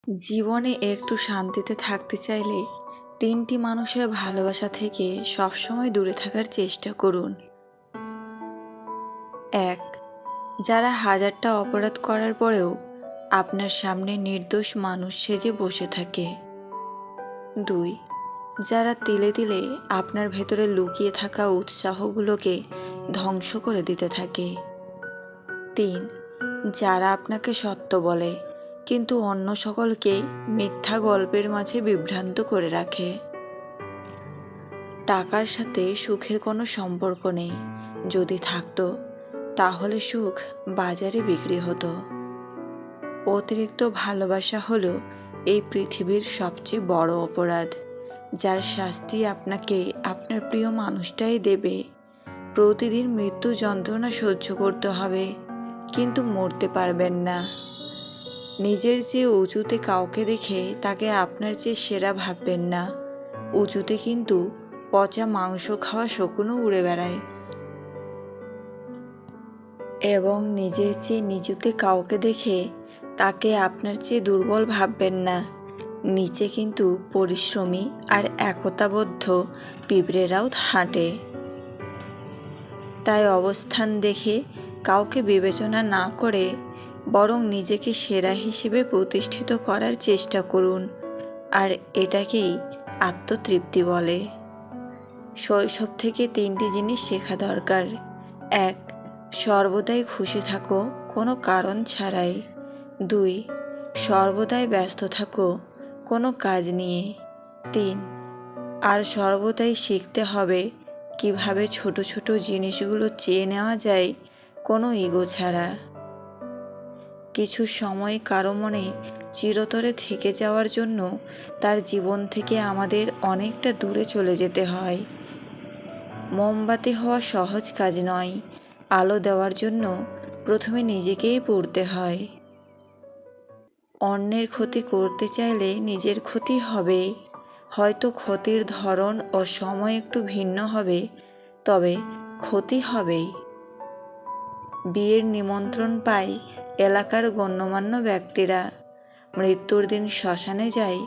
জীবনে একটু শান্তিতে থাকতে চাইলে ৩টি মানুষের ভালোবাসা থেকে সবসময় দূরে থাকার চেষ্টা করুন। ১. যারা হাজারটা অপরাধ করার পরেও আপনার সামনে নির্দোষ মানুষ সেজে বসে থাকে। ২. যারা তিলে তিলে আপনার ভেতরে লুকিয়ে থাকা উৎসাহগুলোকে ধ্বংস করে দিতে থাকে। ৩. যারা আপনাকে সত্য বলে কিন্তু অন্য সকলকে মিথ্যা গল্পের মাঝে বিভ্রান্ত করে রাখে। টাকার সাথে সুখের কোনো সম্পর্ক নেই, যদি থাকতো তাহলে সুখ বাজারে বিক্রি হতো। অতিরিক্ত ভালোবাসা হলো এই পৃথিবীর সবচেয়ে বড় অপরাধ, যার শাস্তি আপনাকে আপনার প্রিয় মানুষটাই দেবে। প্রতিদিন মৃত্যু যন্ত্রণা সহ্য করতে হবে, কিন্তু মরতে পারবেন না। নিজের চেয়ে উঁচুতে কাউকে দেখে তাকে আপনার চেয়ে সেরা ভাববেন না। উঁচুতে কিন্তু পচা মাংস খাওয়া শকুনও উড়ে বেড়ায়। এবং নিজের চেয়ে নিচুতে কাউকে দেখে তাকে আপনার চেয়ে দুর্বল ভাববেন না। নিচে কিন্তু পরিশ্রমী আর একতাবদ্ধ পিঁপড়েরাও হাঁটে। তাই অবস্থান দেখে কাউকে বিবেচনা না করে বরং নিজেকে সেরা হিসেবে প্রতিষ্ঠিত করার চেষ্টা করুন, আর এটাকেই আত্মতৃপ্তি বলে। শৈশব থেকে 3টি জিনিস শেখা দরকার। 1. সর্বদাই খুশি থাকো, কোনো কারণ ছাড়াই। 2. সর্বদাই ব্যস্ত থাকো কোনো কাজ নিয়ে। 3. আর সর্বদাই শিখতে হবে কিভাবে ছোট ছোট জিনিসগুলো চেয়ে নেওয়া যায় কোনো ইগো ছাড়া। কিছু সময় কারো মনে চিরতরে থেকে যাওয়ার জন্য তার জীবন থেকে আমাদের অনেকটা দূরে চলে যেতে হয়। মোমবাতি হওয়া সহজ কাজ নয়, আলো দেওয়ার জন্য প্রথমে নিজেকেই পড়তে হয়। অন্যের ক্ষতি করতে চাইলে নিজের ক্ষতি হবে। হয়তো ক্ষতির ধরন ও সময় একটু ভিন্ন হবে, তবে ক্ষতি হবেই। বিয়ের নিমন্ত্রণ পায় এলাকার গণ্যমান্য ব্যক্তিরা, মৃত্যুর দিন শ্মশানে যায়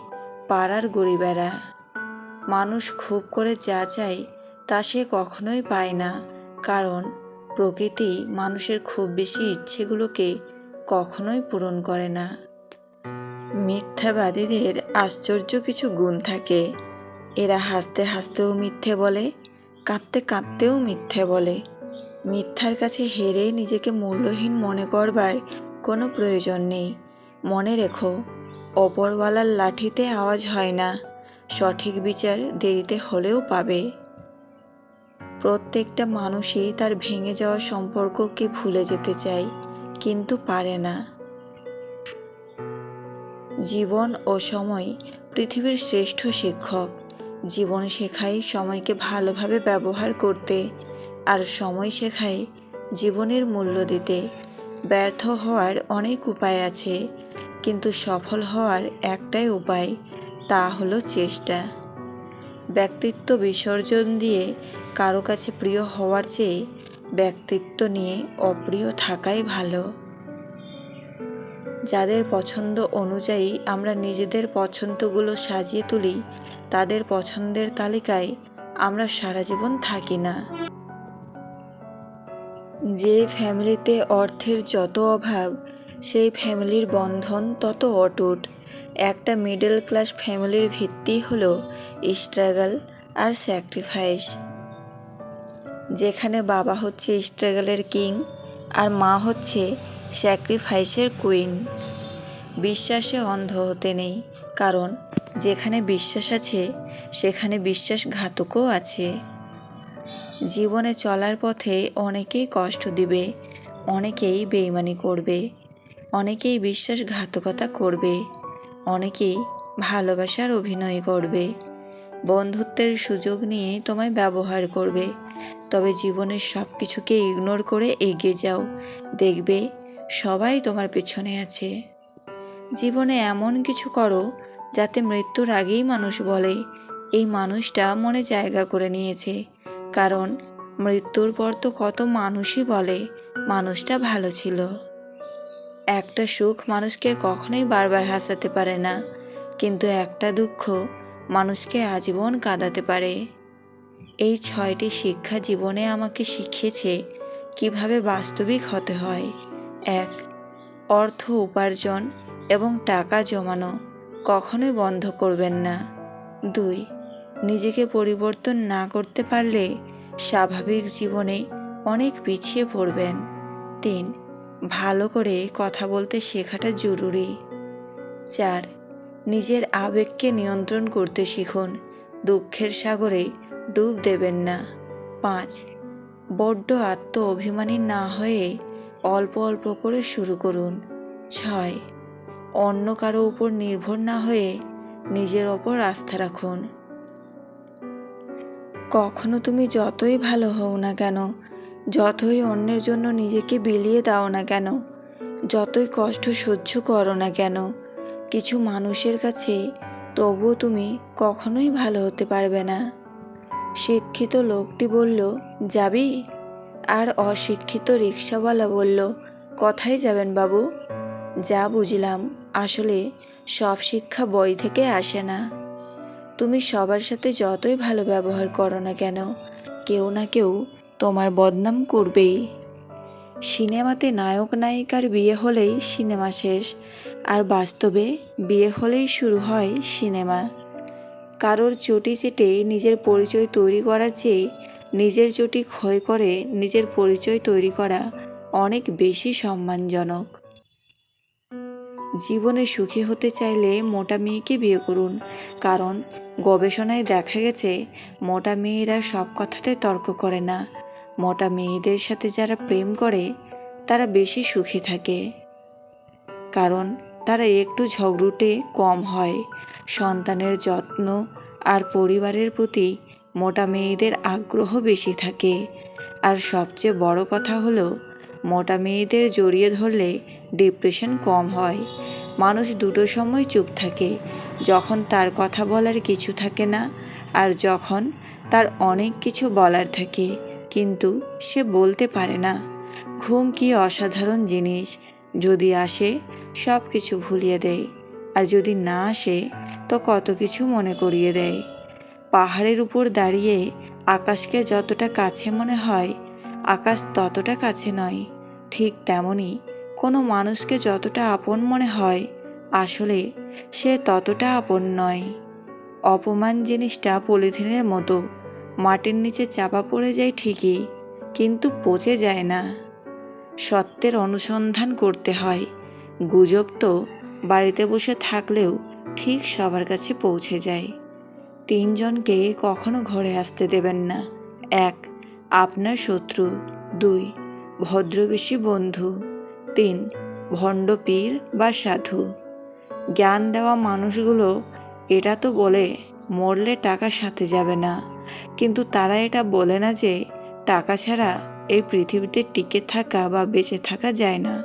পাড়ার গরিবেরা। মানুষ খুব করে যা চায় তা সে কখনোই পায় না, কারণ প্রকৃতি মানুষের খুব বেশি ইচ্ছেগুলোকে কখনোই পূরণ করে না। মিথ্যাবাদীদের আশ্চর্য কিছু গুণ থাকে। এরা হাসতে হাসতেও মিথ্যে বলে, কাঁদতে কাঁদতেও মিথ্যে বলে। মিথ্যার কাছে হেরে নিজেকে মূল্যহীন মনে করবার কোনো প্রয়োজন নেই। মনে রেখো, ওপরওয়ালার লাঠিতে আওয়াজ হয় না, সঠিক বিচার দেরিতে হলেও পাবে। প্রত্যেকটা মানুষই তার ভেঙে যাওয়া সম্পর্ককে ভুলে যেতে চায়, কিন্তু পারে না। জীবন ও সময় পৃথিবীর শ্রেষ্ঠ শিক্ষক। জীবন শেখায় সময়কে ভালোভাবে ব্যবহার করতে, আর সময় শেখায় জীবনের মূল্য দিতে। ব্যর্থ হওয়ার অনেক উপায় আছে, কিন্তু সফল হওয়ার একটাই উপায়, তা হলো চেষ্টা। ব্যক্তিত্ব বিসর্জন দিয়ে কারো কাছে প্রিয় হওয়ার চেয়ে ব্যক্তিত্ব নিয়ে অপ্রিয় থাকাই ভালো। যাদের পছন্দ অনুযায়ী আমরা নিজেদের পছন্দগুলো সাজিয়ে তুলি, তাদের পছন্দের তালিকায় আমরা সারা জীবন থাকি না। যে ফ্যামিলিতে অর্থের যত অভাব, সেই ফ্যামিলির বন্ধন তত অটুট। একটা মিডল ক্লাস ফ্যামিলির ভিত্তি হলো স্ট্রাগল আর স্যাক্রিফাইস, যেখানে বাবা হচ্ছে স্ট্রাগলের কিং আর মা হচ্ছে স্যাক্রিফাইসের কুইন। বিশ্বাসে অন্ধ হতে নেই, কারণ যেখানে বিশ্বাস আছে সেখানে বিশ্বাসঘাতকও আছে। জীবনে চলার পথে অনেকেই কষ্ট দিবে, অনেকেই বেইমানি করবে, অনেকেই বিশ্বাসঘাতকতা করবে, অনেকেই ভালোবাসার অভিনয় করবে, বন্ধুত্বের সুযোগ নিয়ে তোমায় ব্যবহার করবে। তবে জীবনের সব কিছুকে ইগনোর করে এগিয়ে যাও, দেখবে সবাই তোমার পেছনে আছে। জীবনে এমন কিছু করো যাতে মৃত্যুর আগেই মানুষ বলে, এই মানুষটা মনে জায়গা করে নিয়েছে। কারণ মৃত্যুর পর তো কত মানুষই বলে মানুষটা ভালো ছিল। একটা সুখ মানুষকে কখনোই বারবার হাসাতে পারে না, কিন্তু একটা দুঃখ মানুষকে আজীবন কাঁদাতে পারে। এই 6টি শিক্ষা জীবনে আমাকে শিখিয়েছে কিভাবে বাস্তবিক হতে হয়। 1. অর্থ উপার্জন এবং টাকা জমানো কখনোই বন্ধ করবেন না। 2. নিজেকে পরিবর্তন না করতে পারলে স্বাভাবিক জীবনে অনেক পিছিয়ে পড়বেন। 3. ভালো করে কথা বলতে শেখাটা জরুরি। 4. নিজের আবেগকে নিয়ন্ত্রণ করতে শিখুন, দুঃখের সাগরে ডুব দেবেন না। 5. বড্ড আত্ম অভিমানী না হয়ে অল্প অল্প করে শুরু করুন। 6. অন্য কারো উপর নির্ভর না হয়ে নিজের ওপর আস্থা রাখুন। কখনো তুমি যতই ভালো হও না কেন, যতই অন্যের জন্য নিজেকে বিলিয়ে দাও না কেন, যতই কষ্ট সহ্য করো না কেন, কিছু মানুষের কাছে তবুও তুমি কখনোই ভালো হতে পারবে না। শিক্ষিত লোকটি বলল, যাবি? আর অশিক্ষিত রিকশাওয়ালা বলল, কোথায় যাবেন বাবু? যা বুঝলাম, আসলে সব শিক্ষা বই থেকে আসে না। তুমি সবার সাথে যতই ভালো ব্যবহার করো না কেন, কেউ না কেউ তোমার বদনাম করবেই। সিনেমাতে নায়ক নায়িকার বিয়ে হলেই সিনেমা শেষ, আর বাস্তবে বিয়ে হলেই শুরু হয় সিনেমা। কারোর চটি চেটে নিজের পরিচয় তৈরি করার চেয়ে নিজের চটি ক্ষয় করে নিজের পরিচয় তৈরি করা অনেক বেশি সম্মানজনক। জীবনে সুখী হতে চাইলে মোটা মেয়েকে বিয়ে করুন, কারণ গবেষণায় দেখা গেছে মোটা মেয়েরা সব কথাতে তর্ক করে না। মোটা মেয়েদের সাথে যারা প্রেম করে তারা বেশি সুখী থাকে, কারণ তারা একটু ঝগড়ুটে কম হয়। সন্তানের যত্ন আর পরিবারের প্রতি মোটা মেয়েদের আগ্রহ বেশি থাকে। আর সবচেয়ে বড় কথা হলো, মোটা মেয়েদের জড়িয়ে ধরলে ডিপ্রেশন কম হয়। মানুষ দুটো সময় চুপ থাকে, যখন তার কথা বলার কিছু থাকে না, আর যখন তার অনেক কিছু বলার থাকে কিন্তু সে বলতে পারে না। ঘুম কি অসাধারণ জিনিস, যদি আসে সব কিছু ভুলিয়ে দেয়, আর যদি না আসে তো কত কিছু মনে করিয়ে দেয়। পাহাড়ের উপর দাঁড়িয়ে আকাশকে যতটা কাছে মনে হয়, আকাশ ততটা কাছে নয়। ঠিক তেমনি কোনো মানুষকে যতটা আপন মনে হয়, আসলে সে ততটা আপন নয়। অপমান জিনিসটা পলিথিনের মতো, মাটির নিচে চাপা পড়ে যায় ঠিকই, কিন্তু পচে যায় না। সত্যের অনুসন্ধান করতে হয়। গুজব তো বাড়িতে বসে থাকলেও ঠিক সবার কাছে পৌঁছে যায়। 3 জনকে কখনো ঘরে আসতে দেবেন না। 1. আপনার শত্রু। 2. ভদ্রবেশী বন্ধু। 3. ভণ্ড পীর বা সাধু। জ্ঞান দেওয়া মানুষগুলো এটা তো বলে মরলে টাকা সাথে যাবে না, কিন্তু তারা এটা বলে না যে টাকা ছাড়া এই পৃথিবীতে টিকে থাকা বা বেঁচে থাকা যায় না।